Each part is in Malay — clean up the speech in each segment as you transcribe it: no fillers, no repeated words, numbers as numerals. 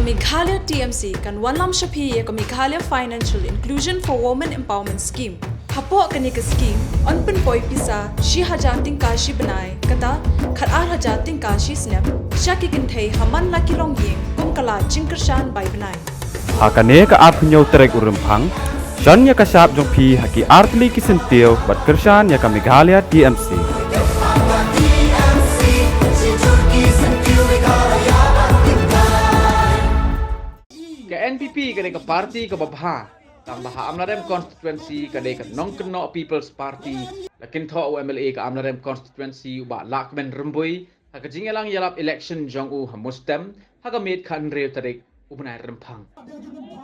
Meghalaya TMC kan Wanlam Shapi ka Meghalaya Financial Inclusion for Women Empowerment Scheme. Hapo kani ka scheme on pen poi pisa shi hajating kashi banai kata khat ar hajating kashi snap shaki kin thei haman la kilong yeng kum kala chingkershan bai banai. Hakane ka apnyo trek urempang Shan ya kasap jong pi haki artli kisentil bat kershan ya ka Meghalaya TMC. Ke NPP kadai ke parti ke babha tambah Amlarem constituency kadai ke Nongkeno People's Party lakin tho UMLA ke Amlarem constituency uba lakmen rembui haka jingelang yalap election jong u hamustem haka met kan rew tarik ubnai rempang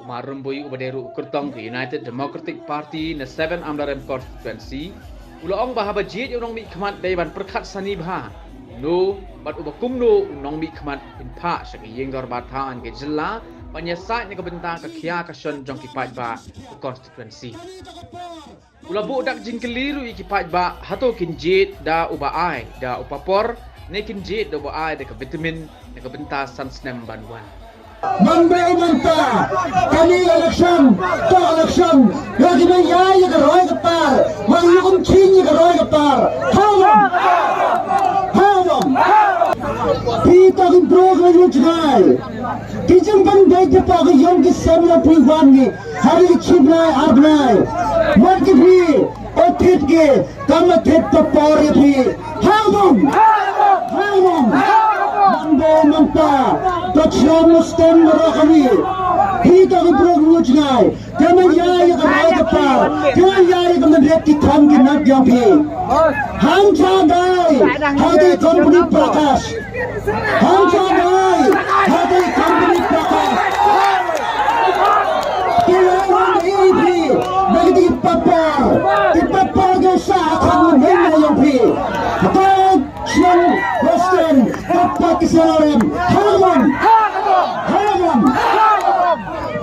umar rembui ubaderu kertong ke United Democratic Party na 7 Amlarem constituency ulaong bahaba jit unong mi khamat daiban perkhat sani bha no bat ubakum no unong mi khamat inpa sagi yengdor bathan ke jilla penyesat ni kebentang ke kia kasion jong kipat ba constituency. Ulabu dak jing keliru kipat ba hato kinjit da uba ai da upapor ne kinjit da uba ai da ke vitamin ne kebenta sansnem banwan. Mandai manta kami election to election lagi na yaya ka roy ka par mali kong chinyi ka roy ka par hawam Pita kin program yung chinay Kijang bang baita pa ka yung kisamla priwan ni Hari chibnay arbnay Marki bhi o thit ke kama thit pa pari bhi Hawam Mandai manta Tachla mustem marakami Pita kin program yung chinay Kama yaya ka roy ka par Kama yaya ka manreti kham ki nag yung bhi हम चाहते हमारी कंपनी प्रकाश हम चाहते हमारी कंपनी प्रकाश कि लोग नहीं भी नगदी पप्पर के साथ हम नहीं हैं भी तो चल वेस्टर्न पप्पर के साथ हम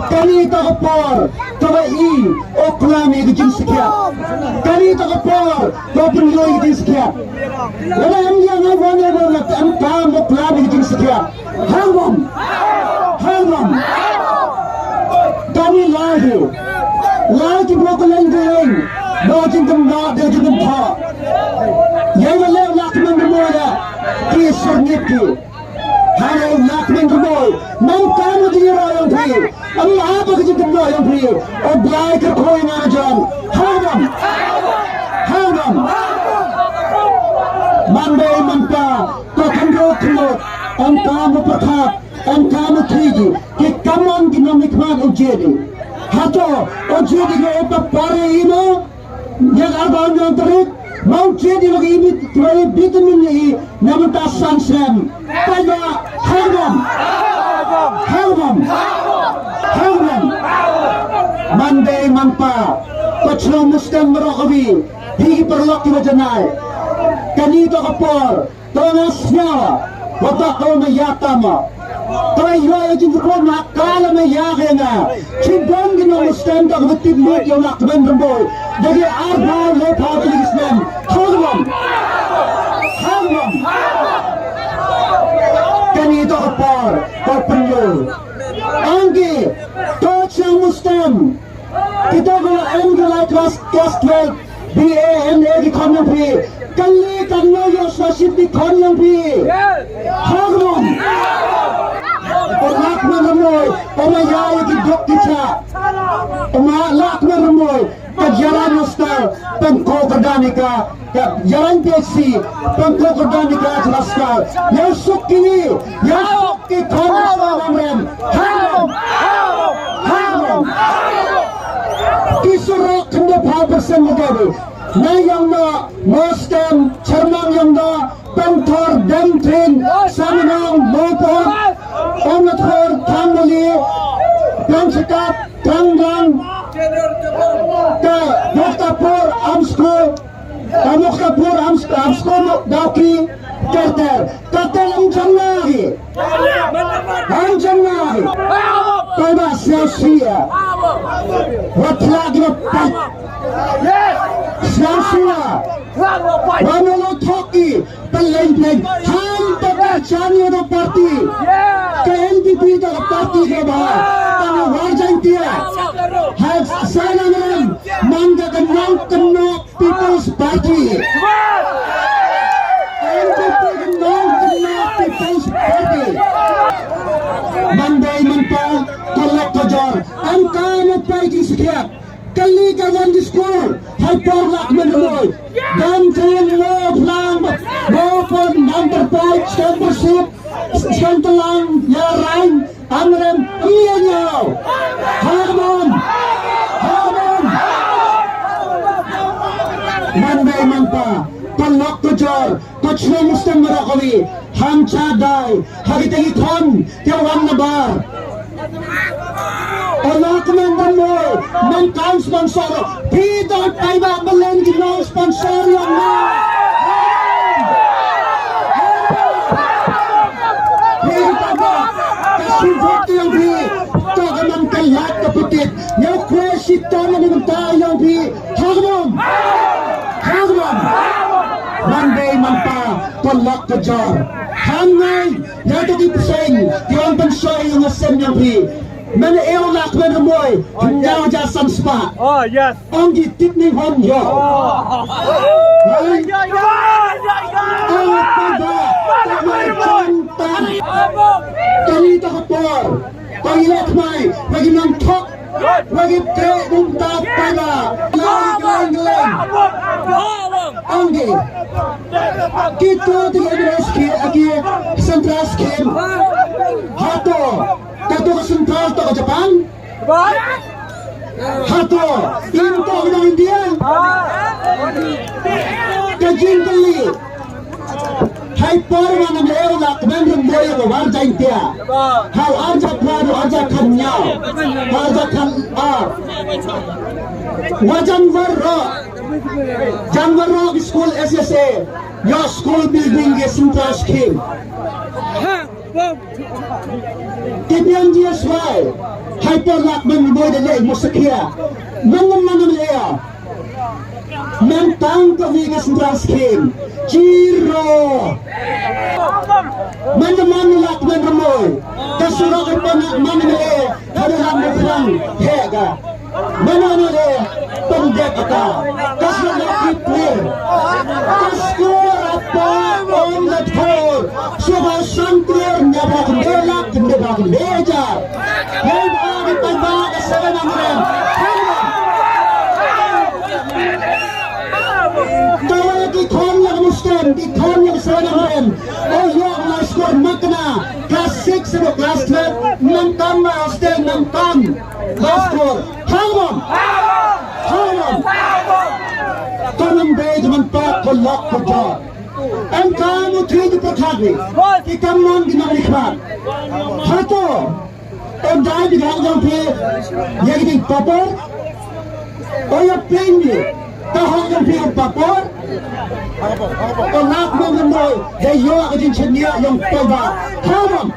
kami takapor tawa I oklami gijin sikya kami takapor topin yoy gijin sikya wala amya nga wala wala am kam oklami gijin sikya hangom kami lahi blokolan going dojin tum na dojin tum tha yay wala lakman rumoya ki surniki Halo lakmen rumoy nang kamo dira yung pri ang apa ka dito mo yung pri o blay ka koy nga dyan hangam Monday manta kakandro kulot ang kamo pakat ang kamo trigi ki kamon ginamikman o jedi hato o jedi nga ipapare ino yang abang yung tarik mau jadi lagi ini tuai vitamin ini namun tak sansem pada hangam Monday mampa pachlo mustem merokabi higi perlok di wajanai kanito kapor tonas nyawa watak kau mayatama Toy yoy jin ko na kala me yake na chibang gino mustem tak betit mut yung lakben remboy dagi arba le pawli islam hangam kanito kapor papanyo anggi tochang mustem kita gula angla class 12 BANA di konyang pi kali kanyo yung sasip di konyang pi hangam lakman ramoy omayaya ki dok kita lakman ramoy kajaran hostel pangko organika jalan PSC pangko organika hostel yang sukini konas namrem hangam isurok kende 5% magabi na yang na mostem charmang yang na pangtor demtrin saminang mopon Omnathor Thangmali Pangsakat Thanggang Ka Moktapur Amsko Daki Kerter ang jangahi Toba Siya Watlagi na pat Siya Wamalo Toki Palengleg Han Toki Chani do parti. Ke NPP do parti ke bah. Tang warjan tia. Has sananam manga kanang kanno People's Party. NPP kanang kanno People's Party. Monday manpa kolak kajor. Ang kano pergi sekian. Kali kawan di school. Hai porlak menemuy. Dan kalian love lang. Maupun number 5 membership. Sentelang yarang. Amrem iya nyaw. Harmon. Monday manpa kolak kajor. Kochno Muslim Marakawi. Ham chadai. Hagitagi kon. Tiawan nabar. Allah kemendan mo, mengkau sponsor, tidak kaiba belen kita sponsor yang ni. Kita kasih foto yang bi, tak akan kelihatan keputit. Yang kuasi tanah minta yang bi, hagam. Monday manpa, tolak kejar. Hangai, yang tadi pesing, yang pensai yang asem yang bi. Mana elak mana moy, hinjau jasan spa. Oh yes. Anggi tipning hon yo. Kali tak kapor, kali lek mai, bagi nang tok, bagi trek nung tak pada, geleng. Anggi, kita tiga reski, aki sentras kim, hato. Kato ka sentral to ka Japan? Hato, into ka ng India? Kajin kali. Hai parwa na mayroon na kmenrong boya ko warja intia. Hau arja plano, arja kanyaw. Arja kan wajan warro. Jan warro school SSA. Your school building is central scheme. Tibian dia swai. Hyperlock memboy de lei musakia. Mangam lea. Mentang kawigas draskim. Jiro. Mandaman lock memboy. Kasuro ka pa man lea. Hadalang mo hega. Manano le pangdek ka. Kasuro ka clear. Kasuro apa on the floor. Sudah sangkir nyabak delak kendebak leja. Hei bagi pembak seven amrem. Tawa di kon yang Muslim, di kon yang seven amrem. Oh ya Allah skor makna. Kelas 6 sama kelas 12 nangkam hostel nangkam. Skor. Hamam. Tanam bej manpak kolak kerja. Ang kamu tidak terkadri, kita mau dinamikkan. Hato, ang dahil bigyan ng pe, yang ini papor, o yung pendi, tahong yung pe yung papor, o nak mo ngamoy, dayo ako din siya niya yung paba. Hamam!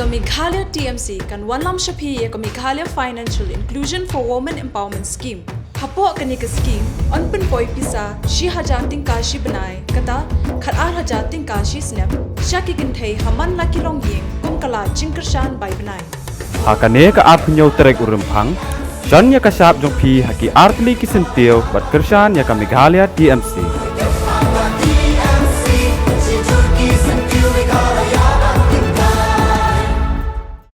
Meghalaya TMC kan Wanlam Shapi ko Meghalaya Financial Inclusion for Women Empowerment Scheme. Hapo kani ka scheme on pen poi pisa shi hajating kashi banai kata khatar hajating kashi snap shaki kinthai haman la kilong yeng kum kala jingkershan bai banai. Hakane ka apnyo terek urempang, Shanya ka sap jong pi haki artli kisentil bat kershan ya ka Meghalaya TMC.